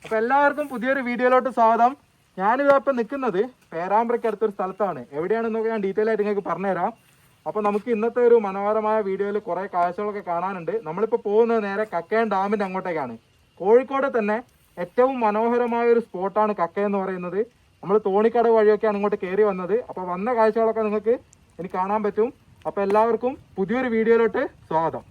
അപ്പോൾ എല്ലാവർക്കും പുതിയൊരു വീഡിയോയിലോട്ട് സ്വാഗതം. ഞാനിപ്പോൾ നിൽക്കുന്നത് പേരാമ്പ്രയ്ക്ക് അടുത്തൊരു സ്ഥലത്താണ്. എവിടെയാണെന്നൊക്കെ ഞാൻ ഡീറ്റെയിൽ ആയിട്ട് നിങ്ങൾക്ക് പറഞ്ഞുതരാം. അപ്പോൾ നമുക്ക് ഇന്നത്തെ ഒരു മനോഹരമായ വീഡിയോയിൽ കുറേ കാഴ്ചകളൊക്കെ കാണാനുണ്ട്. നമ്മളിപ്പോൾ പോകുന്നത് നേരെ കക്കയം ഡാമിൻ്റെ അങ്ങോട്ടേക്കാണ്. കോഴിക്കോട് തന്നെ ഏറ്റവും മനോഹരമായ ഒരു സ്പോട്ടാണ് കക്കയം എന്ന് പറയുന്നത്. നമ്മൾ തോണിക്കടവ് വഴിയൊക്കെയാണ് ഇങ്ങോട്ട് കയറി വന്നത്. അപ്പോൾ വന്ന കാഴ്ചകളൊക്കെ നിങ്ങൾക്ക് എനിക്ക് കാണാൻ പറ്റും. അപ്പോൾ എല്ലാവർക്കും പുതിയൊരു വീഡിയോയിലോട്ട് സ്വാഗതം.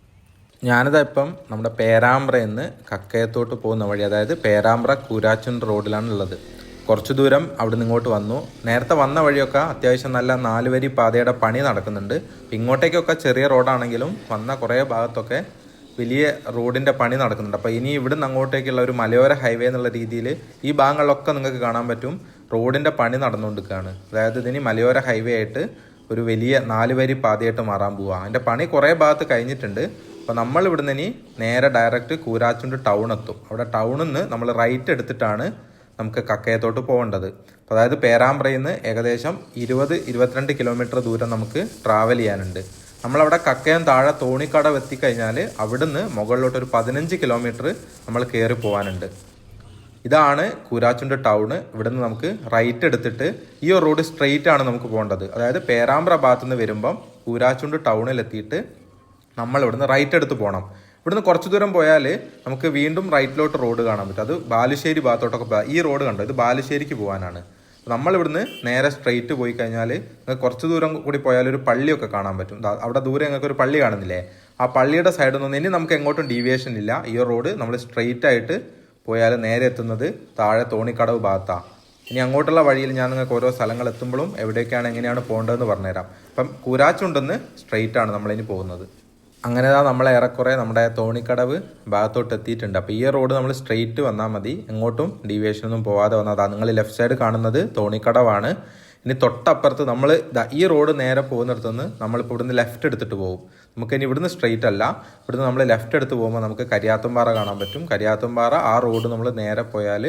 ഞാനിതാ ഇപ്പം നമ്മുടെ പേരാമ്പ്രയിൽ നിന്ന് കക്കയത്തോട്ട് പോകുന്ന വഴി, അതായത് പേരാമ്പ്ര കൂരാച്ചുണ്ട് റോഡിലാണ് ഉള്ളത്. കുറച്ച് ദൂരം അവിടെ നിന്ന് ഇങ്ങോട്ട് വന്നു. നേരത്തെ വന്ന വഴിയൊക്കെ അത്യാവശ്യം നല്ല 4 വരി പാതയുടെ പണി നടക്കുന്നുണ്ട്. ഇങ്ങോട്ടേക്കൊക്കെ ചെറിയ റോഡാണെങ്കിലും വന്ന കുറേ ഭാഗത്തൊക്കെ വലിയ റോഡിൻ്റെ പണി നടക്കുന്നുണ്ട്. അപ്പോൾ ഇനി ഇവിടുന്ന് അങ്ങോട്ടേക്കുള്ള ഒരു മലയോര ഹൈവേ എന്നുള്ള രീതിയിൽ ഈ ഭാഗങ്ങളിലൊക്കെ നിങ്ങൾക്ക് കാണാൻ പറ്റും റോഡിൻ്റെ പണി നടന്നുകൊണ്ടിരിക്കുകയാണ്. അതായത് ഇതിനി മലയോര ഹൈവേ ആയിട്ട് ഒരു വലിയ 4 വരി പാതയായിട്ട് മാറാൻ പോവുക. അതിൻ്റെ പണി കുറേ ഭാഗത്ത് കഴിഞ്ഞിട്ടുണ്ട്. അപ്പോൾ നമ്മൾ ഇവിടുന്ന് ഇനി നേരെ ഡയറക്റ്റ് കൂരാച്ചുണ്ട് ടൗൺ എത്തും. അവിടെ ടൗണിൽ നിന്ന് നമ്മൾ റൈറ്റ് എടുത്തിട്ടാണ് നമുക്ക് കക്കയത്തോട്ട് പോകേണ്ടത്. അപ്പോൾ അതായത് പേരാമ്പ്രയിൽ നിന്ന് ഏകദേശം 20-22 കിലോമീറ്റർ ദൂരം നമുക്ക് ട്രാവൽ ചെയ്യാനുണ്ട്. നമ്മളവിടെ കക്കയം താഴെ തോണിക്കടവ് എത്തിക്കഴിഞ്ഞാൽ അവിടുന്ന് മുകളിലോട്ട് ഒരു 15 കിലോമീറ്റർ നമ്മൾ കയറി പോകാനുണ്ട്. ഇതാണ് കൂരാച്ചുണ്ട് ടൗണ്. ഇവിടുന്ന് നമുക്ക് റൈറ്റ് എടുത്തിട്ട് ഈ ഒരു റോഡ് സ്ട്രെയിറ്റ് ആണ് നമുക്ക് പോകേണ്ടത്. അതായത് പേരാമ്പ്ര ഭാഗത്തുനിന്ന് വരുമ്പം കൂരാച്ചുണ്ട് ടൗണിലെത്തിയിട്ട് നമ്മൾ ഇവിടുന്ന് റൈറ്റ് എടുത്ത് പോകണം. ഇവിടുന്ന് കുറച്ച് ദൂരം പോയാൽ നമുക്ക് വീണ്ടും റൈറ്റിലോട്ട് റോഡ് കാണാൻ പറ്റും. അത് ബാലുശ്ശേരി ഭാഗത്തോട്ടൊക്കെ ഈ റോഡ് കണ്ടോ, ഇത് ബാലുശ്ശേരിക്ക് പോകാനാണ്. നമ്മളിവിടുന്ന് നേരെ സ്ട്രെയിറ്റ് പോയി കഴിഞ്ഞാൽ നിങ്ങൾക്ക് കുറച്ച് ദൂരം കൂടി പോയാൽ ഒരു പള്ളിയൊക്കെ കാണാൻ പറ്റും. അവിടെ ദൂരെ നിങ്ങൾക്ക് ഒരു പള്ളി കാണുന്നില്ലേ, ആ പള്ളിയുടെ സൈഡിൽ നിന്ന് ഇനി നമുക്ക് എങ്ങോട്ടും ഡീവിയേഷൻ ഇല്ല. ഈ റോഡ് നമ്മൾ സ്ട്രെയിറ്റ് ആയിട്ട് പോയാൽ നേരെ എത്തുന്നത് താഴെ തോണിക്കടവ് ഭാഗത്താണ്. ഇനി അങ്ങോട്ടുള്ള വഴിയിൽ ഞാൻ നിങ്ങൾക്ക് ഓരോ സ്ഥലങ്ങൾ എത്തുമ്പോഴും എവിടേക്കാണ് എങ്ങനെയാണ് പോകേണ്ടതെന്ന് പറഞ്ഞുതരാം. അപ്പം കൂരാച്ചുണ്ടെന്ന് സ്ട്രെയിറ്റ് ആണ് നമ്മളിനി പോകുന്നത്. അങ്ങനെ നമ്മൾ ഏറെക്കുറെ നമ്മുടെ തോണിക്കടവ് ഭാഗത്തോട്ട് എത്തിയിട്ടുണ്ട്. അപ്പോൾ ഈ റോഡ് നമ്മൾ സ്ട്രെയിറ്റ് വന്നാൽ മതി, എങ്ങോട്ടും ഡീവിയേഷനൊന്നും പോകാതെ വന്നതാണ്. നിങ്ങൾ ലെഫ്റ്റ് സൈഡ് കാണുന്നത് തോണിക്കടവാണ്. ഇനി തൊട്ടപ്പുറത്ത് നമ്മൾ ഈ റോഡ് നേരെ പോകുന്നിടത്തുനിന്ന് നമ്മളിപ്പോൾ ഇവിടുന്ന് ലെഫ്റ്റ് എടുത്തിട്ട് പോകും. നമുക്കിനി ഇവിടുന്ന് സ്ട്രെയിറ്റ് അല്ല, ഇവിടുന്ന് നമ്മൾ ലെഫ്റ്റ് എടുത്ത് പോകുമ്പോൾ നമുക്ക് കരിയാത്തുംപാറ കാണാൻ പറ്റും. കരിയാത്തുംപാറ ആ റോഡ് നമ്മൾ നേരെ പോയാൽ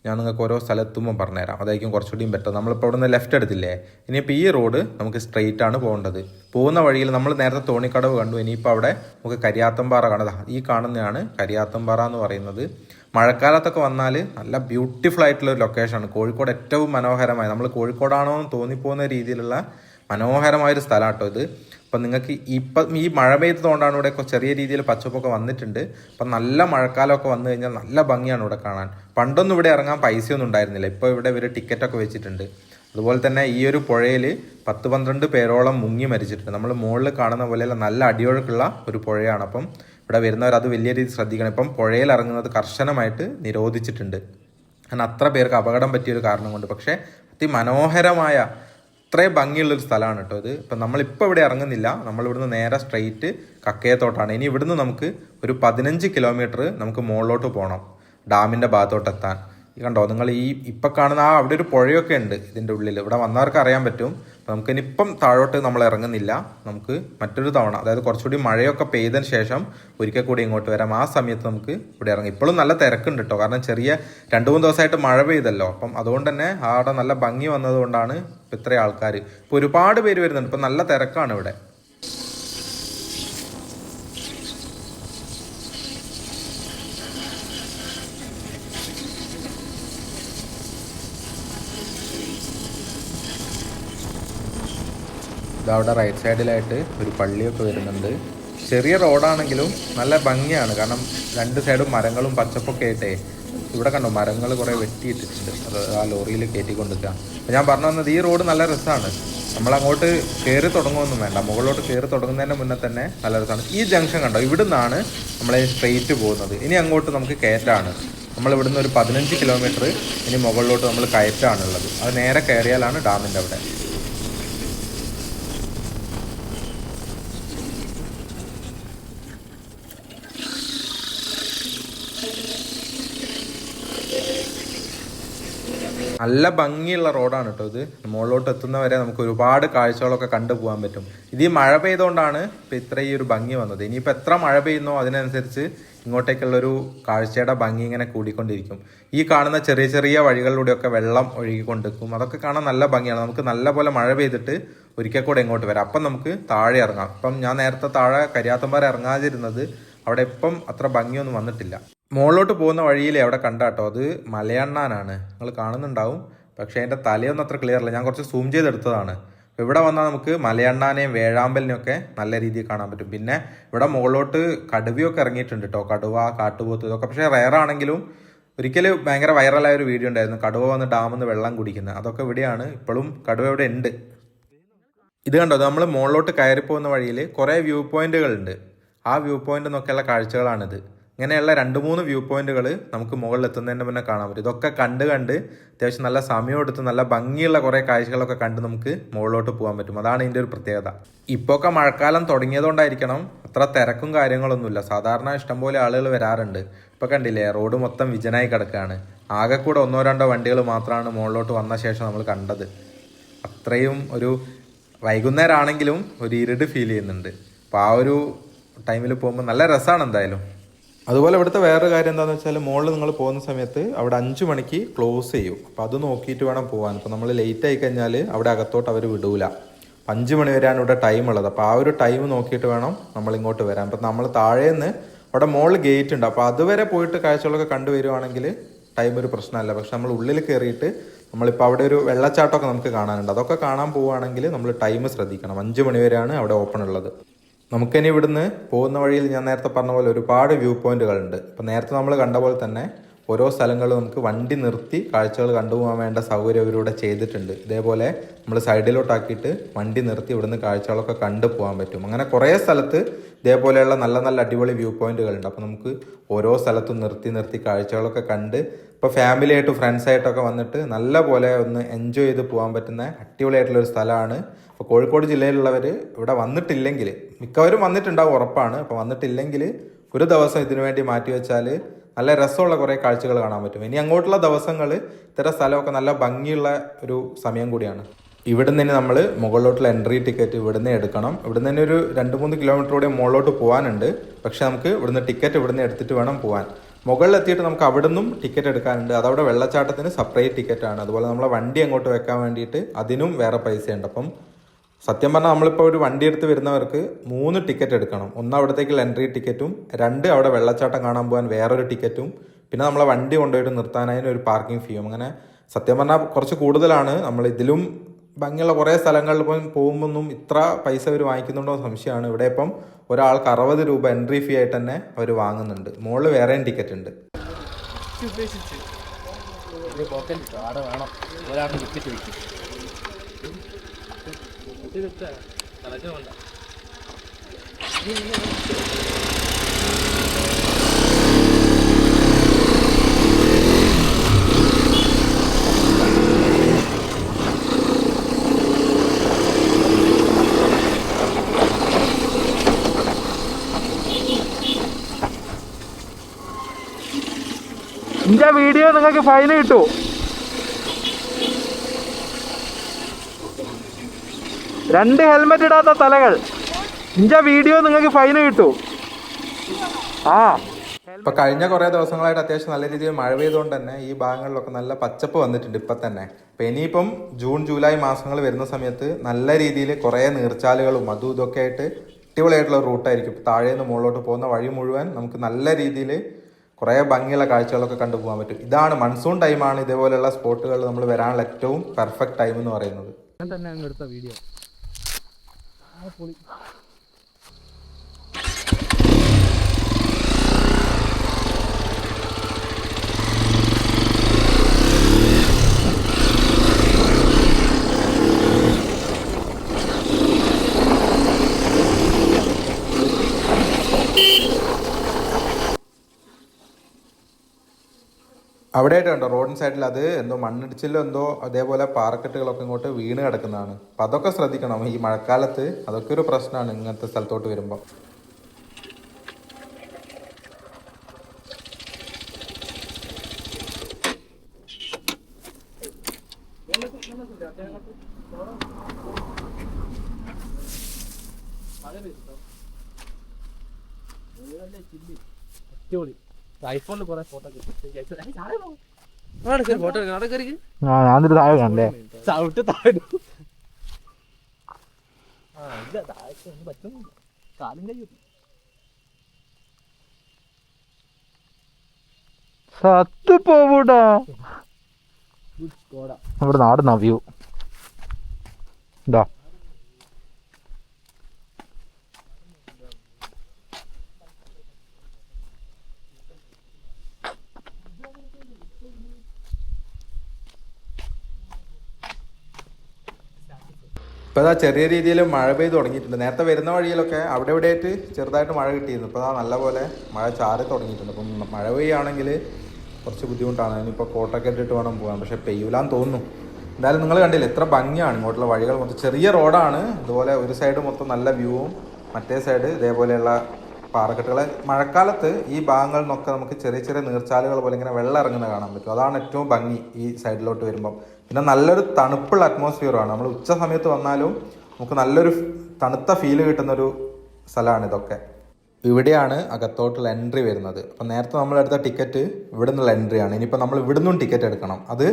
ഞാൻ നിങ്ങൾക്ക് ഓരോ സ്ഥലത്തുമ്പോൾ പറഞ്ഞുതരാം, അതായിരിക്കും കുറച്ചുകൂടിയും ബെറ്റർ. നമ്മളിപ്പോൾ ഇവിടുന്ന് ലെഫ്റ്റ് എടുത്തില്ലേ, ഇനിയിപ്പോൾ ഈ റോഡ് നമുക്ക് സ്ട്രെയിറ്റ് ആണ് പോകേണ്ടത്. പോകുന്ന വഴിയിൽ നമ്മൾ നേരത്തെ തോണിക്കടവ് കണ്ടു, ഇനിയിപ്പോൾ അവിടെ നമുക്ക് കരിയാത്തുംപാറ കാണുന്നത്. ഈ കാണുന്നതാണ് കരിയാത്തുംപാറ എന്ന് പറയുന്നത്. മഴക്കാലത്തൊക്കെ വന്നാൽ നല്ല ബ്യൂട്ടിഫുൾ ആയിട്ടുള്ള ഒരു ലൊക്കേഷനാണ്. കോഴിക്കോട് ഏറ്റവും മനോഹരമായ, നമ്മൾ കോഴിക്കോടാണോ എന്ന് തോന്നിപ്പോകുന്ന രീതിയിലുള്ള മനോഹരമായൊരു സ്ഥലമാണ് കേട്ടോ ഇത്. അപ്പം നിങ്ങൾക്ക് ഇപ്പം ഈ മഴ പെയ്തതുകൊണ്ടാണ് ഇവിടെ ചെറിയ രീതിയിൽ പച്ചപ്പൊക്കെ വന്നിട്ടുണ്ട്. അപ്പം നല്ല മഴക്കാലമൊക്കെ വന്നു കഴിഞ്ഞാൽ നല്ല ഭംഗിയാണ് ഇവിടെ കാണാൻ. പണ്ടൊന്നും ഇവിടെ ഇറങ്ങാൻ പൈസയൊന്നും ഉണ്ടായിരുന്നില്ല, ഇപ്പോൾ ഇവിടെ ഇവർ ടിക്കറ്റൊക്കെ വെച്ചിട്ടുണ്ട്. അതുപോലെ തന്നെ ഈ ഒരു പുഴയിൽ 10-12 പേരോളം മുങ്ങി മരിച്ചിട്ടുണ്ട്. നമ്മൾ മുകളിൽ കാണുന്ന പോലെയുള്ള നല്ല അടിയൊഴുക്കുള്ള ഒരു പുഴയാണ്. അപ്പം ഇവിടെ വരുന്നവർ അത് വലിയ രീതിയിൽ ശ്രദ്ധിക്കണം. ഇപ്പം പുഴയിൽ ഇറങ്ങുന്നത് കർശനമായിട്ട് നിരോധിച്ചിട്ടുണ്ട്. കാരണം അത്ര പേർക്ക് അപകടം പറ്റിയൊരു കാരണം കൊണ്ട്. പക്ഷേ അതിമനോഹരമായ അത്രയും ഭംഗിയുള്ളൊരു സ്ഥലമാണ് കേട്ടോ ഇത്. ഇപ്പം നമ്മളിപ്പോൾ ഇവിടെ ഇറങ്ങുന്നില്ല, നമ്മളിവിടുന്ന് നേരെ സ്ട്രെയിറ്റ് കക്കയത്തോട്ടാണ്. ഇനി ഇവിടുന്ന് നമുക്ക് ഒരു 15 കിലോമീറ്റർ നമുക്ക് മുകളിലോട്ട് പോകണം ഡാമിൻ്റെ ഭാഗത്തോട്ടെത്താൻ. കണ്ടോ നിങ്ങൾ ഈ ഇപ്പം കാണുന്ന അവിടെ ഒരു പുഴയൊക്കെ ഉണ്ട് ഇതിൻ്റെ ഉള്ളിൽ. ഇവിടെ വന്നവർക്ക് അറിയാൻ പറ്റും. അപ്പം നമുക്കിനിപ്പം താഴോട്ട് നമ്മൾ ഇറങ്ങുന്നില്ല, നമുക്ക് മറ്റൊരു തവണ, അതായത് കുറച്ചുകൂടി മഴയൊക്കെ പെയ്തതിന് ശേഷം ഒരിക്കൽ കൂടി ഇങ്ങോട്ട് വരാം. ആ സമയത്ത് നമുക്ക് ഇവിടെ ഇറങ്ങി. ഇപ്പോഴും നല്ല തിരക്കുണ്ട് കേട്ടോ, കാരണം ചെറിയ 2-3 ദിവസമായിട്ട് മഴ പെയ്തല്ലോ. അപ്പം അതുകൊണ്ട് തന്നെ അവിടെ നല്ല ഭംഗി വന്നതുകൊണ്ടാണ് ഇപ്പം ഇത്രയും ആൾക്കാർ. ഇപ്പോൾ ഒരുപാട് പേര് വരുന്നുണ്ട്, ഇപ്പം നല്ല തിരക്കാണ് ഇവിടെ. ഇതവിടെ റൈറ്റ് സൈഡിലായിട്ട് ഒരു പള്ളിയൊക്കെ വരുന്നുണ്ട്. ചെറിയ റോഡാണെങ്കിലും നല്ല ഭംഗിയാണ്, കാരണം 2 സൈഡും മരങ്ങളും പച്ചപ്പൊക്കെ ആയിട്ടേ. ഇവിടെ കണ്ടോ മരങ്ങൾ കുറേ വെട്ടിയിട്ടിട്ടുണ്ട്, അത് ആ ലോറിയിൽ കയറ്റിക്കൊണ്ടിരിക്കുക. അപ്പോൾ ഞാൻ പറഞ്ഞു വന്നത് ഈ റോഡ് നല്ല രസമാണ്. നമ്മളങ്ങോട്ട് കയറി തുടങ്ങുമൊന്നും വേണ്ട, മുകളിലോട്ട് കയറി തുടങ്ങുന്നതിൻ്റെ മുന്നേ തന്നെ നല്ല രസമാണ്. ഈ ജംഗ്ഷൻ കണ്ടോ, ഇവിടുന്നാണ് നമ്മളെ സ്ട്രെയിറ്റ് പോകുന്നത്. ഇനി അങ്ങോട്ട് നമുക്ക് കയറ്റാണ്. നമ്മളിവിടുന്ന് ഒരു 15 കിലോമീറ്റർ ഇനി മുകളിലോട്ട് നമ്മൾ കയറ്റാണുള്ളത്. അത് നേരെ കയറിയാലാണ് ഡാമിൻ്റെ അവിടെ. നല്ല ഭംഗിയുള്ള റോഡാണ് കേട്ടോ ഇത്. മുകളിലോട്ട് എത്തുന്നവരെ നമുക്ക് ഒരുപാട് കാഴ്ചകളൊക്കെ കണ്ടു പോകാൻ പറ്റും. ഇത് ഈ മഴ പെയ്തുകൊണ്ടാണ് ഇപ്പം ഇത്രയും ഒരു ഭംഗി വന്നത്. ഇനിയിപ്പോൾ എത്ര മഴ പെയ്യുന്നോ അതിനനുസരിച്ച് ഇങ്ങോട്ടേക്കുള്ളൊരു കാഴ്ചയുടെ ഭംഗി ഇങ്ങനെ കൂടിക്കൊണ്ടിരിക്കും. ഈ കാണുന്ന ചെറിയ ചെറിയ വഴികളിലൂടെയൊക്കെ വെള്ളം ഒഴുകിക്കൊണ്ടിരിക്കും. അതൊക്കെ കാണാൻ നല്ല ഭംഗിയാണ്. നമുക്ക് നല്ല പോലെ മഴ പെയ്തിട്ട് ഒരിക്കൽ കൂടെ ഇങ്ങോട്ട് വരാം. അപ്പം നമുക്ക് താഴെ ഇറങ്ങാം. ഇപ്പം ഞാൻ നേരത്തെ താഴെ കരിയാത്തുംപാറ ഇറങ്ങാതിരുന്നത് അവിടെ ഇപ്പം അത്ര ഭംഗിയൊന്നും വന്നിട്ടില്ല. മുകളിലോട്ട് പോകുന്ന വഴിയിൽ അവിടെ കണ്ടാട്ടോ അത് മലയണ്ണാനാണ്, നിങ്ങൾ കാണുന്നുണ്ടാവും. പക്ഷേ അതിൻ്റെ തലയൊന്നും അത്ര ക്ലിയർ അല്ല, ഞാൻ കുറച്ച് സൂം ചെയ്തെടുത്തതാണ്. അപ്പോൾ ഇവിടെ വന്നാൽ നമുക്ക് മലയണ്ണാനെയും വേഴാമ്പലിനെയും ഒക്കെ നല്ല രീതിയിൽ കാണാൻ പറ്റും. പിന്നെ ഇവിടെ മുകളിലോട്ട് കടുവയൊക്കെ ഇറങ്ങിയിട്ടുണ്ട് കേട്ടോ, കടുവ, കാട്ടുപോത്ത്, ഇതൊക്കെ പക്ഷേ റയറാണെങ്കിലും ഒരിക്കലും ഭയങ്കര വൈറലായ ഒരു വീഡിയോ ഉണ്ടായിരുന്നു, കടുവ വന്ന് ഡാമിൽ നിന്ന് വെള്ളം കുടിക്കുന്നത്. അതൊക്കെ ഇവിടെയാണ്, ഇപ്പോഴും കടുവ ഇവിടെ ഉണ്ട്. ഇത് കണ്ടോ, നമ്മൾ മുകളിലോട്ട് കയറി പോകുന്ന വഴിയിൽ കുറേ വ്യൂ പോയിന്റുകൾ ഉണ്ട്. ആ വ്യൂ പോയിന്റ് നോക്കിയുള്ള കാഴ്ചകളാണിത്. ഇങ്ങനെയുള്ള 2-3 വ്യൂ പോയിന്റുകൾ നമുക്ക് മുകളിൽ എത്തുന്നതിന് മുന്നേ കാണാൻ പറ്റും. ഇതൊക്കെ കണ്ട് അത്യാവശ്യം നല്ല സമയം എടുത്ത് നല്ല ഭംഗിയുള്ള കുറേ കാഴ്ചകളൊക്കെ കണ്ട് നമുക്ക് മുകളിലോട്ട് പോകാൻ പറ്റും. അതാണ് ഇതിൻ്റെ ഒരു പ്രത്യേകത. ഇപ്പോൾ ഒക്കെ മഴക്കാലം തുടങ്ങിയതുകൊണ്ടായിരിക്കണം അത്ര തിരക്കും കാര്യങ്ങളൊന്നുമില്ല. സാധാരണ ഇഷ്ടംപോലെ ആളുകൾ വരാറുണ്ട്. ഇപ്പോൾ കണ്ടില്ലേ, റോഡ് മൊത്തം വിജനായി കിടക്കുകയാണ്. ആകെ കൂടെ 1-2 വണ്ടികൾ മാത്രമാണ് മുകളിലോട്ട് വന്ന ശേഷം നമ്മൾ കണ്ടത്. അത്രയും ഒരു വൈകുന്നേരം ആണെങ്കിലും ഒരു ഇരുട് ഫീൽ ചെയ്യുന്നുണ്ട്. അപ്പോൾ ആ ഒരു ടൈമിൽ പോകുമ്പോൾ നല്ല രസമാണ് എന്തായാലും. അതുപോലെ ഇവിടുത്തെ വേറൊരു കാര്യം എന്താണെന്ന് വെച്ചാൽ, മുകളിൽ നിങ്ങൾ പോകുന്ന സമയത്ത് അവിടെ 5 മണിക്ക് ക്ലോസ് ചെയ്യും. അപ്പോൾ അത് നോക്കിയിട്ട് വേണം പോകാൻ. ഇപ്പോൾ നമ്മൾ ലേറ്റ് ആയി കഴിഞ്ഞാൽ അവിടെ അകത്തോട്ട് അവർ വിടൂല. 5 മണി വരെയാണ് ഇവിടെ ടൈം ഉള്ളത്. അപ്പോൾ ആ ഒരു ടൈം നോക്കിയിട്ട് വേണം നമ്മൾ ഇങ്ങോട്ട് വരാൻ. അപ്പോൾ നമ്മൾ താഴേന്ന് അവിടെ മുകളിൽ ഗേറ്റ് ഉണ്ട്, അപ്പോൾ അതുവരെ പോയിട്ട് കാഴ്ചകളൊക്കെ കണ്ടുവരുവാണെങ്കിൽ ടൈം ഒരു പ്രശ്നമല്ല. പക്ഷെ നമ്മൾ ഉള്ളിൽ കയറിയിട്ട് നമ്മളിപ്പോൾ അവിടെ ഒരു വെള്ളച്ചാട്ടമൊക്കെ നമുക്ക് കാണാനുണ്ട്. അതൊക്കെ കാണാൻ പോവുകയാണെങ്കിൽ നമ്മൾ ടൈം ശ്രദ്ധിക്കണം. 5 മണി വരെയാണ് അവിടെ ഓപ്പൺ ഉള്ളത്. നമുക്കിനി ഇവിടുന്ന് പോകുന്ന വഴിയിൽ ഞാൻ നേരത്തെ പറഞ്ഞ പോലെ ഒരുപാട് വ്യൂ പോയിന്റുകളുണ്ട്. അപ്പോൾ നേരത്തെ നമ്മൾ കണ്ട പോലെ തന്നെ ഓരോ സ്ഥലങ്ങളിൽ നമുക്ക് വണ്ടി നിർത്തി കാഴ്ചകൾ കണ്ടുപോകാൻ വേണ്ട സൗകര്യം ഇവരിവിടെ ചെയ്തിട്ടുണ്ട്. ഇതേപോലെ നമ്മൾ സൈഡിലോട്ടാക്കിയിട്ട് വണ്ടി നിർത്തി ഇവിടുന്ന് കാഴ്ചകളൊക്കെ കണ്ടു പോകാൻ പറ്റും. അങ്ങനെ കുറേ സ്ഥലത്ത് ഇതേപോലെയുള്ള നല്ല നല്ല അടിപൊളി വ്യൂ പോയിന്റുകളുണ്ട്. അപ്പോൾ നമുക്ക് ഓരോ സ്ഥലത്തും നിർത്തി കാഴ്ചകളൊക്കെ കണ്ട് ഇപ്പോൾ ഫാമിലി ആയിട്ടും ഫ്രണ്ട്സായിട്ടൊക്കെ വന്നിട്ട് നല്ല പോലെ ഒന്ന് എൻജോയ് ചെയ്ത് പോകാൻ പറ്റുന്ന അടിപൊളിയായിട്ടുള്ളൊരു സ്ഥലമാണ്. അപ്പോൾ കോഴിക്കോട് ജില്ലയിലുള്ളവർ ഇവിടെ വന്നിട്ടില്ലെങ്കിൽ, മിക്കവരും വന്നിട്ടുണ്ടാവും ഉറപ്പാണ്, അപ്പോൾ വന്നിട്ടില്ലെങ്കിൽ ഒരു ദിവസം ഇതിനു വേണ്ടി മാറ്റി വെച്ചാൽ നല്ല രസമുള്ള കുറേ കാഴ്ചകൾ കാണാൻ പറ്റും. ഇനി അങ്ങോട്ടുള്ള ദിവസങ്ങൾ ഇത്തരം സ്ഥലമൊക്കെ നല്ല ഭംഗിയുള്ള ഒരു സമയം കൂടിയാണ്. ഇവിടുന്ന് തന്നെ നമ്മൾ മുകളിലോട്ടുള്ള എൻട്രി ടിക്കറ്റ് ഇവിടുന്ന് എടുക്കണം. ഇവിടുന്ന് തന്നെ ഒരു 2-3 കിലോമീറ്റർ കൂടെ മുകളിലോട്ട് പോകാനുണ്ട്. പക്ഷെ നമുക്ക് ഇവിടുന്ന് ടിക്കറ്റ് ഇവിടുന്ന് എടുത്തിട്ട് വേണം പോകാൻ. മുകളിലെത്തിയിട്ട് നമുക്ക് അവിടെ നിന്നും ടിക്കറ്റ് എടുക്കാനുണ്ട്. അതവിടെ വെള്ളച്ചാട്ടത്തിന് സെപ്പറേറ്റ് ടിക്കറ്റാണ്. അതുപോലെ നമ്മളെ വണ്ടി അങ്ങോട്ട് വെക്കാൻ വേണ്ടിയിട്ട് അതിനും വേറെ പൈസയുണ്ട്. അപ്പം സത്യം പറഞ്ഞാൽ നമ്മളിപ്പോൾ ഒരു വണ്ടി എടുത്ത് വരുന്നവർക്ക് 3 ടിക്കറ്റ് എടുക്കണം. 1 അവിടത്തേക്കുള്ള എൻട്രി ടിക്കറ്റും, 2 അവിടെ വെള്ളച്ചാട്ടം കാണാൻ പോകാൻ വേറൊരു ടിക്കറ്റും, പിന്നെ നമ്മളെ വണ്ടി കൊണ്ടുപോയിട്ട് നിർത്താനായതിന് ഒരു പാർക്കിംഗ് ഫീയും. അങ്ങനെ സത്യം പറഞ്ഞാൽ കുറച്ച് കൂടുതലാണ്. നമ്മൾ ഇതിലും ഭംഗിയുള്ള കുറേ സ്ഥലങ്ങളിൽ പോകുമ്പോഴൊന്നും ഇത്ര പൈസ അവർ വാങ്ങിക്കുന്നുണ്ടോ സംശയമാണ്. ഇവിടെ ഇപ്പം ഒരാൾക്ക് 60 രൂപ എൻട്രി ഫീ ആയിട്ട് തന്നെ അവർ വാങ്ങുന്നുണ്ട്. മുകളിൽ വേറെയും ടിക്കറ്റ് ഉണ്ട്. ഇന്റെ വീഡിയോ നിങ്ങൾക്ക് ഫൈൻ കിട്ടൂ. രണ്ട് ഹെൽമെറ്റ് ഇടാത്ത തലകൾ, ഇന്റെ വീഡിയോ നിങ്ങൾക്ക് ഫൈൻ കിട്ടൂ. ഇപ്പൊ കഴിഞ്ഞ കുറെ ദിവസങ്ങളായിട്ട് അത്യാവശ്യം നല്ല രീതിയിൽ മഴ പെയ്തുകൊണ്ട് തന്നെ ഈ ഭാഗങ്ങളിലൊക്കെ നല്ല പച്ചപ്പ് വന്നിട്ടുണ്ട് ഇപ്പൊ തന്നെ. അപ്പൊ ഇനിയിപ്പം ജൂൺ ജൂലൈ മാസങ്ങൾ വരുന്ന സമയത്ത് നല്ല രീതിയിൽ കുറെ നീർച്ചാലുകളും അതും ഇതൊക്കെ ആയിട്ട് അടിപൊളിയായിട്ടുള്ള റൂട്ടായിരിക്കും. താഴേന്ന് മുകളിലോട്ട് പോകുന്ന വഴി മുഴുവൻ നമുക്ക് നല്ല രീതിയിൽ കുറേ ഭംഗിയുള്ള കാഴ്ചകളൊക്കെ കണ്ടുപോകാൻ പറ്റും. ഇതാണ് മൺസൂൺ ടൈമാണ് ഇതേപോലെയുള്ള സ്പോട്ടുകൾ നമ്മൾ വരാനുള്ള ഏറ്റവും പെർഫെക്റ്റ് ടൈം എന്ന് പറയുന്നത്. വീഡിയോ അവിടെയായിട്ട് കണ്ടോ റോഡിന് സൈഡിൽ അത് എന്തോ മണ്ണിടിച്ചിലോ എന്തോ അതേപോലെ പാറക്കെട്ടുകളൊക്കെ ഇങ്ങോട്ട് വീണ് കിടക്കുന്നതാണ്. അപ്പം അതൊക്കെ ശ്രദ്ധിക്കണം ഈ മഴക്കാലത്ത്. അതൊക്കെ ഒരു പ്രശ്നമാണ് ഇങ്ങനത്തെ സ്ഥലത്തോട്ട് വരുമ്പോൾ. ഐഫോണിൽ കുറെ ഫോട്ടോ ഞാനൊരു താഴെ കണ്ടേ ചവിട്ട് താഴെ പറ്റും കാലും കഴിയും. സത്ത് പോവൂടാ. നമ്മുടെ നാട് നവ്യൂ എന്താ ഇപ്പോൾ അതാ ചെറിയ രീതിയിൽ മഴ പെയ്ത് തുടങ്ങിയിട്ടുണ്ട്. നേരത്തെ വരുന്ന വഴിയിലൊക്കെ അവിടെ ഇവിടെ ആയിട്ട് ചെറുതായിട്ട് മഴ കിട്ടിയിരുന്നു. ഇപ്പോൾ അതാ നല്ലപോലെ മഴ ചാറി തുടങ്ങിയിട്ടുണ്ട്. അപ്പം മഴ പെയ്യുകയാണെങ്കിൽ കുറച്ച് ബുദ്ധിമുട്ടാണ്. ഇനിയിപ്പോൾ കോട്ടൊക്കെ ഇട്ടിട്ട് വേണം പോകാൻ. പക്ഷേ പെയ്യൂലാന്ന് തോന്നുന്നു. എന്തായാലും നിങ്ങൾ കണ്ടില്ല എത്ര ഭംഗിയാണ് ഇങ്ങോട്ടുള്ള വഴികൾ മൊത്തം. ചെറിയ റോഡാണ്. ഇതുപോലെ ഒരു സൈഡ് മൊത്തം നല്ല വ്യൂവും മറ്റേ സൈഡ് ഇതേപോലെയുള്ള പാറക്കെട്ടുകൾ. മഴക്കാലത്ത് ഈ ഭാഗങ്ങളിൽ നിന്നൊക്കെ നമുക്ക് ചെറിയ ചെറിയ നീർച്ചാലുകൾ പോലെ ഇങ്ങനെ വെള്ളം ഇറങ്ങുന്നത് കാണാൻ പറ്റും. അതാണ് ഏറ്റവും ഭംഗി ഈ സൈഡിലോട്ട് വരുമ്പം. പിന്നെ നല്ലൊരു തണുപ്പുള്ള അറ്റ്മോസ്ഫിയറാണ്. നമ്മൾ ഉച്ച സമയത്ത് വന്നാലും നമുക്ക് നല്ലൊരു തണുത്ത ഫീല് കിട്ടുന്നൊരു സ്ഥലമാണ് ഇതൊക്കെ. ഇവിടെയാണ് അകത്തോട്ടുള്ള എൻട്രി വരുന്നത്. അപ്പം നേരത്തെ നമ്മളെടുത്ത ടിക്കറ്റ് ഇവിടെ നിന്നുള്ള എൻട്രിയാണ്. ഇനിയിപ്പോൾ നമ്മൾ ഇവിടെ നിന്നും ടിക്കറ്റ് എടുക്കണം. അത്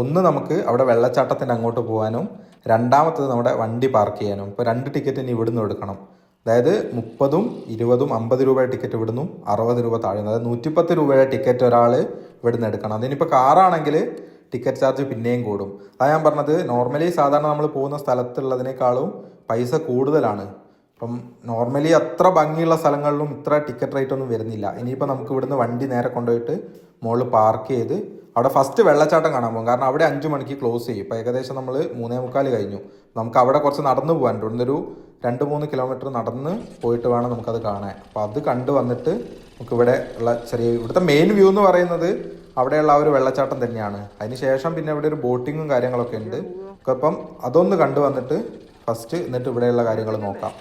ഒന്ന് നമുക്ക് അവിടെ വെള്ളച്ചാട്ടത്തിൻ്റെ അങ്ങോട്ട് പോകാനും രണ്ടാമത്തത് നമ്മുടെ വണ്ടി പാർക്ക് ചെയ്യാനും. ഇപ്പോൾ 2 ടിക്കറ്റ് ഇനി ഇവിടെ നിന്ന് എടുക്കണം. അതായത് 30, 20, 50 രൂപയുടെ ടിക്കറ്റ് ഇവിടുന്നും 60 രൂപ താഴെ. അതായത് 110 രൂപയുടെ ടിക്കറ്റ് ഒരാൾ ഇവിടുന്ന് എടുക്കണം. അതിനിപ്പോൾ കാറാണെങ്കിൽ ടിക്കറ്റ് ചാർജ് പിന്നെയും കൂടും. അതാണ് ഞാൻ പറഞ്ഞത്, നോർമലി സാധാരണ നമ്മൾ പോകുന്ന സ്ഥലത്തുള്ളതിനേക്കാളും പൈസ കൂടുതലാണ്. അപ്പം നോർമലി അത്ര ഭംഗിയുള്ള സ്ഥലങ്ങളിലും ഇത്ര ടിക്കറ്റ് റേറ്റ് ഒന്നും വരുന്നില്ല. ഇനിയിപ്പോൾ നമുക്ക് ഇവിടുന്ന് വണ്ടി നേരെ കൊണ്ടുപോയിട്ട് മുകളിൽ പാർക്ക് ചെയ്ത് അവിടെ ഫസ്റ്റ് വെള്ളച്ചാട്ടം കാണാൻ പോകും. കാരണം അവിടെ 5 മണിക്ക് ക്ലോസ് ചെയ്യും. ഇപ്പോൾ ഏകദേശം നമ്മൾ 3:45 കഴിഞ്ഞു. നമുക്ക് അവിടെ കുറച്ച് നടന്നു പോകാനുണ്ട്. ഇവിടുന്നൊരു 2-3 കിലോമീറ്റർ നടന്ന് പോയിട്ട് വേണം നമുക്കത് കാണാൻ. അപ്പോൾ അത് കണ്ടു വന്നിട്ട് നമുക്കിവിടെ ഉള്ള ഇവിടുത്തെ മെയിൻ വ്യൂ എന്ന് പറയുന്നത് അവിടെയുള്ള ആ ഒരു വെള്ളച്ചാട്ടം തന്നെയാണ്. അതിന് ശേഷം പിന്നെ ഇവിടെ ഒരു ബോട്ടിങ്ങും കാര്യങ്ങളൊക്കെ ഉണ്ട്. അപ്പം അതൊന്ന് കണ്ടു വന്നിട്ട് ഫസ്റ്റ് എന്നിട്ട് ഇവിടെയുള്ള കാര്യങ്ങൾ നോക്കാം.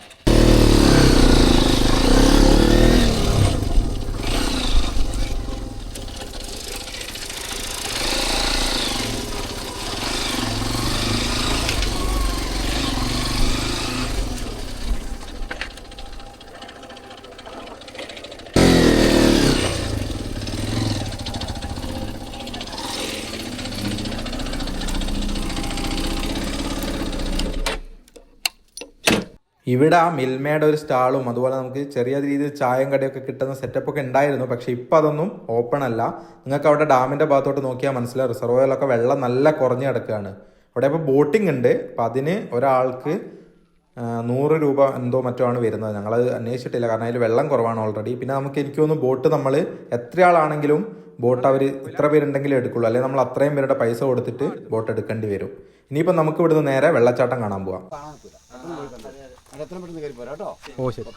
ഇവിടെ ആ മിൽമയുടെ ഒരു സ്റ്റാളും അതുപോലെ നമുക്ക് ചെറിയ രീതിയിൽ ചായയും കടയൊക്കെ കിട്ടുന്ന സെറ്റപ്പൊക്കെ ഉണ്ടായിരുന്നു. പക്ഷേ ഇപ്പം അതൊന്നും ഓപ്പൺ അല്ല. നിങ്ങൾക്ക് അവിടെ ഡാമിൻ്റെ ഭാഗത്തോട്ട് നോക്കിയാൽ മനസ്സിലാവും റിസർവോയറിലൊക്കെ വെള്ളം നല്ല കുറഞ്ഞ് കിടക്കുകയാണ്. അവിടെ ഇപ്പോൾ ബോട്ടിംഗ് ഉണ്ട്. അപ്പം അതിന് ഒരാൾക്ക് 100 രൂപ എന്തോ മറ്റോ ആണ് വരുന്നത്. ഞങ്ങളത് അന്വേഷിച്ചിട്ടില്ല, കാരണം അതിൽ വെള്ളം കുറവാണ് ഓൾറെഡി. പിന്നെ നമുക്ക് എനിക്ക് തോന്നുന്നു ബോട്ട് നമ്മൾ എത്ര ആളാണെങ്കിലും ബോട്ട് അവർ ഇത്ര പേരുണ്ടെങ്കിലും എടുക്കുള്ളൂ. അല്ലെങ്കിൽ നമ്മൾ അത്രയും പേരുടെ പൈസ കൊടുത്തിട്ട് ബോട്ട് എടുക്കേണ്ടി വരും. ഇനിയിപ്പം നമുക്ക് ഇവിടുന്ന് നേരെ വെള്ളച്ചാട്ടം കാണാൻ പോവാം. ഓ ശരി.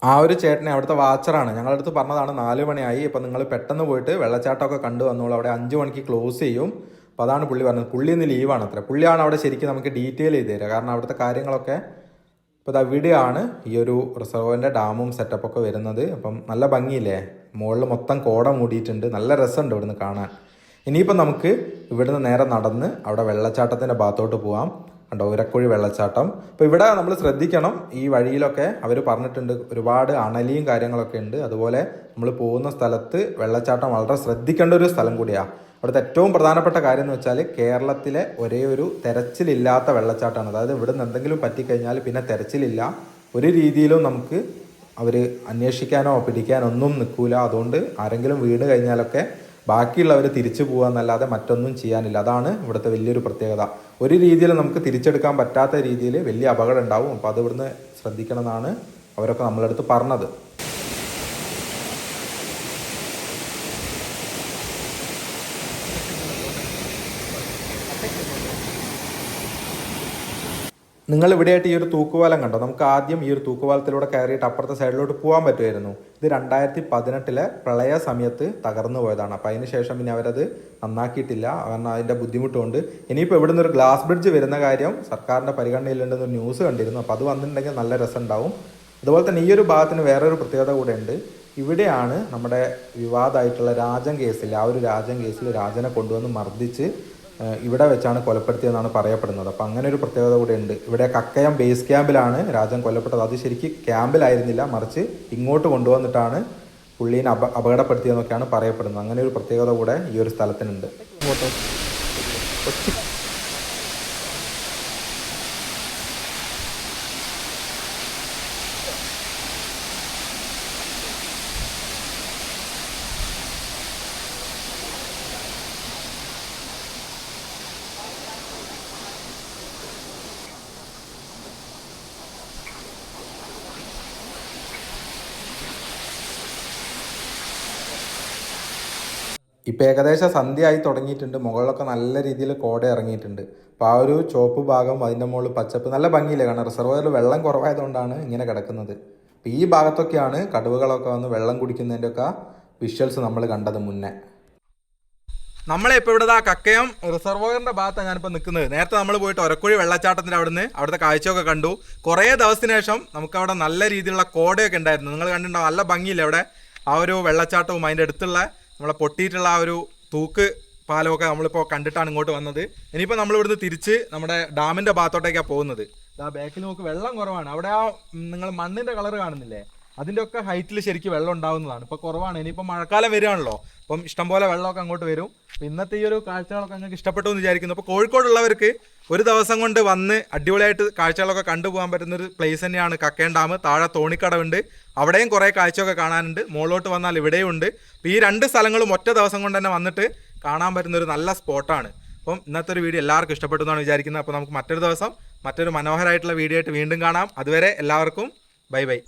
ആ ഒരു ചേട്ടനെ അവിടുത്തെ വാച്ചറാണ്. ഞങ്ങളുടെ അടുത്ത് പറഞ്ഞതാണ് 4 മണിയായി, ഇപ്പം നിങ്ങൾ പെട്ടെന്ന് പോയിട്ട് വെള്ളച്ചാട്ടമൊക്കെ കണ്ടു വന്നോളൂ, അവിടെ 5 മണിക്ക് ക്ലോസ് ചെയ്യും. അപ്പോൾ അതാണ് പുള്ളി പറഞ്ഞത്. പുള്ളി ഇന്ന് ലീവാണ് അത്ര. പുള്ളിയാണ് അവിടെ ശരിക്കും നമുക്ക് ഡീറ്റെയിൽ ചെയ്ത് തരിക. കാരണം അവിടുത്തെ കാര്യങ്ങളൊക്കെ ഇപ്പോൾ ഇവിടെയാണ് ഈ ഒരു റിസർവറിൻ്റെ ഡാമും സെറ്റപ്പൊക്കെ വരുന്നത്. അപ്പം നല്ല ഭംഗിയില്ലേ, മുകളിൽ മൊത്തം കോട മൂടിയിട്ടുണ്ട്. നല്ല രസമുണ്ട് ഇവിടുന്ന് കാണാൻ. ഇനിയിപ്പം നമുക്ക് ഇവിടുന്ന് നേരെ നടന്ന് അവിടെ വെള്ളച്ചാട്ടത്തിൻ്റെ ഭാഗത്തോട്ട് പോകാം. കണ്ടോ, ഉരക്കുഴി വെള്ളച്ചാട്ടം. അപ്പോൾ ഇവിടെ നമ്മൾ ശ്രദ്ധിക്കണം, ഈ വഴിയിലൊക്കെ അവർ പറഞ്ഞിട്ടുണ്ട് ഒരുപാട് അണലിയും കാര്യങ്ങളൊക്കെ ഉണ്ട്. അതുപോലെ നമ്മൾ പോകുന്ന സ്ഥലത്ത് വെള്ളച്ചാട്ടം വളരെ ശ്രദ്ധിക്കേണ്ട ഒരു സ്ഥലം കൂടിയാണ്. അവിടുത്തെ ഏറ്റവും പ്രധാനപ്പെട്ട കാര്യം എന്ന് വെച്ചാൽ കേരളത്തിലെ ഒരേ ഒരു തെരച്ചിലില്ലാത്ത വെള്ളച്ചാട്ടമാണ്. അതായത് ഇവിടുന്ന് എന്തെങ്കിലും പറ്റിക്കഴിഞ്ഞാൽ പിന്നെ തെരച്ചിലില്ല. ഒരു രീതിയിലും നമുക്ക് അവർ അന്വേഷിക്കാനോ പിടിക്കാനോ ഒന്നും നിൽക്കില്ല. അതുകൊണ്ട് ആരെങ്കിലും വീണ് കഴിഞ്ഞാലൊക്കെ ബാക്കിയുള്ളവർ തിരിച്ചു പോകാമെന്നല്ലാതെ മറ്റൊന്നും ചെയ്യാനില്ല. അതാണ് ഇവിടുത്തെ വലിയൊരു പ്രത്യേകത. ഒരു രീതിയിൽ നമുക്ക് തിരിച്ചെടുക്കാൻ പറ്റാത്ത രീതിയിൽ വലിയ അപകടം ഉണ്ടാവും. അപ്പോൾ അത് ഇവിടുന്ന് ശ്രദ്ധിക്കണം എന്നാണ് അവരൊക്കെ നമ്മളടുത്ത് പറഞ്ഞത്. നിങ്ങൾ ഇവിടെയായിട്ട് ഈ ഒരു തൂക്കുപാലം കണ്ടോ? നമുക്ക് ആദ്യം ഈ ഒരു തൂക്കുപാലത്തിലൂടെ കയറിയിട്ട് അപ്പുറത്തെ സൈഡിലോട്ട് പോകാൻ പറ്റുമായിരുന്നു. ഇത് 2018 പ്രളയ സമയത്ത് തകർന്നു പോയതാണ്. അപ്പോൾ അതിന് ശേഷം പിന്നെ അവരത് നന്നാക്കിയിട്ടില്ല, കാരണം അതിൻ്റെ ബുദ്ധിമുട്ടുണ്ട്. ഇനിയിപ്പോൾ ഇവിടെ നിന്ന് ഒരു ഗ്ലാസ് ബ്രിഡ്ജ് വരുന്ന കാര്യം സർക്കാരിൻ്റെ പരിഗണനയിലുണ്ടെന്നൊരു ന്യൂസ് കണ്ടിരുന്നു. അപ്പോൾ അത് വന്നിട്ടുണ്ടെങ്കിൽ നല്ല രസമുണ്ടാവും. അതുപോലെ തന്നെ ഈ ഒരു ഭാഗത്തിന് വേറൊരു പ്രത്യേകത കൂടെ ഉണ്ട്. ഇവിടെയാണ് നമ്മുടെ വിവാദമായിട്ടുള്ള രാജൻ കേസിൽ, ആ ഒരു രാജൻ കേസിൽ രാജനെ കൊണ്ടുവന്ന് മർദ്ദിച്ച് ഇവിടെ വെച്ചാണ് കൊലപ്പെടുത്തിയതെന്നാണ് പറയപ്പെടുന്നത്. അപ്പോൾ അങ്ങനെ ഒരു പ്രത്യേകത കൂടെ ഉണ്ട്. ഇവിടെ കക്കയം ബേസ് ക്യാമ്പിലാണ് രാജൻ കൊല്ലപ്പെട്ടത്. അത് ശരിക്കും ക്യാമ്പിലായിരുന്നില്ല, മറിച്ച് ഇങ്ങോട്ട് കൊണ്ടുവന്നിട്ടാണ് പുള്ളീനെ അപകടപ്പെടുത്തിയതെന്നൊക്കെയാണ് പറയപ്പെടുന്നത്. അങ്ങനെ ഒരു പ്രത്യേകത കൂടെ ഈ ഒരു സ്ഥലത്തിനുണ്ട്. ഇപ്പം ഏകദേശം സന്ധ്യ ആയി തുടങ്ങിയിട്ടുണ്ട്. മുകളിലൊക്കെ നല്ല രീതിയിൽ കോട ഇറങ്ങിയിട്ടുണ്ട്. അപ്പോൾ ആ ഒരു ചുവപ്പ് ഭാഗം അതിൻ്റെ മുകളിൽ പച്ചപ്പ് നല്ല ഭംഗിയില്ലേ കാരണം റിസർവോയറിൽ വെള്ളം കുറവായതുകൊണ്ടാണ് ഇങ്ങനെ കിടക്കുന്നത്. അപ്പോൾ ഈ ഭാഗത്തൊക്കെയാണ് കടുവകളൊക്കെ വന്ന് വെള്ളം കുടിക്കുന്നതിൻ്റെയൊക്കെ വിഷ്വൽസ് നമ്മൾ കണ്ടത് മുന്നേ. നമ്മളിപ്പോൾ ഇവിടെ കക്കയം റിസർവോയറിൻ്റെ ഭാഗത്താണ് ഞാനിപ്പോൾ നിൽക്കുന്നത്. നേരത്തെ നമ്മൾ പോയിട്ട് ഒരക്കുഴി വെള്ളച്ചാട്ടത്തിൻ്റെ അവിടുത്തെ കാഴ്ചയൊക്കെ കണ്ടു. കുറേ ദിവസത്തിന് ശേഷം നമുക്കവിടെ നല്ല രീതിയിലുള്ള കോടയൊക്കെ ഉണ്ടായിരുന്നു. നിങ്ങൾ കണ്ടിട്ടുണ്ടാവും, നല്ല ഭംഗിയില്ല അവിടെ ആ ഒരു വെള്ളച്ചാട്ടവും അതിൻ്റെ അടുത്തുള്ള നമ്മളെ പൊട്ടിയിട്ടുള്ള ആ ഒരു തൂക്ക് പാലമൊക്കെ നമ്മളിപ്പോൾ കണ്ടിട്ടാണ് ഇങ്ങോട്ട് വന്നത്. ഇനിയിപ്പോൾ നമ്മളിവിടുന്ന് തിരിച്ച് നമ്മുടെ ഡാമിൻ്റെ ഭാഗത്തോട്ടേക്കാണ് പോകുന്നത്. ആ ബാക്കിൽ നമുക്ക് വെള്ളം കുറവാണ്. അവിടെ ആ നിങ്ങൾ മണ്ണിൻ്റെ കളർ കാണുന്നില്ലേ, അതിൻ്റെ ഒക്കെ ഹൈറ്റിൽ ശരിക്കും വെള്ളം ഉണ്ടാവുന്നതാണ്. ഇപ്പോൾ കുറവാണ്. ഇനിയിപ്പോൾ മഴക്കാലം വരികയാണല്ലോ, അപ്പം ഇഷ്ടംപോലെ വെള്ളമൊക്കെ അങ്ങോട്ട് വരും. അപ്പോൾ ഇന്നത്തെ ഈ ഒരു കാഴ്ചകളൊക്കെ നിങ്ങൾക്ക് ഇഷ്ടപ്പെട്ടു എന്ന് വിചാരിക്കുന്നു. അപ്പോൾ കോഴിക്കോടുള്ളവർക്ക് ഒരു ദിവസം കൊണ്ട് വന്ന് അടിപൊളിയായിട്ട് കാഴ്ചകളൊക്കെ കണ്ടുപോകാൻ പറ്റുന്നൊരു പ്ലേസ് തന്നെയാണ് കക്കയം ഡാം. താഴെ തോണിക്കടവുണ്ട്, അവിടെയും കുറേ കാഴ്ചയൊക്കെ കാണാനുണ്ട്. മുകളിലോട്ട് വന്നാൽ ഇവിടെയും ഉണ്ട്. അപ്പോൾ ഈ രണ്ട് സ്ഥലങ്ങളും ഒറ്റ ദിവസം കൊണ്ട് തന്നെ വന്നിട്ട് കാണാൻ പറ്റുന്നൊരു നല്ല സ്പോട്ടാണ്. അപ്പം ഇന്നത്തെ ഒരു വീഡിയോ എല്ലാവർക്കും ഇഷ്ടപ്പെട്ടു എന്നാണ് വിചാരിക്കുന്നത്. അപ്പോൾ നമുക്ക് മറ്റൊരു ദിവസം മറ്റൊരു മനോഹരമായിട്ടുള്ള വീഡിയോ ആയിട്ട് വീണ്ടും കാണാം. അതുവരെ എല്ലാവർക്കും ബൈ ബൈ.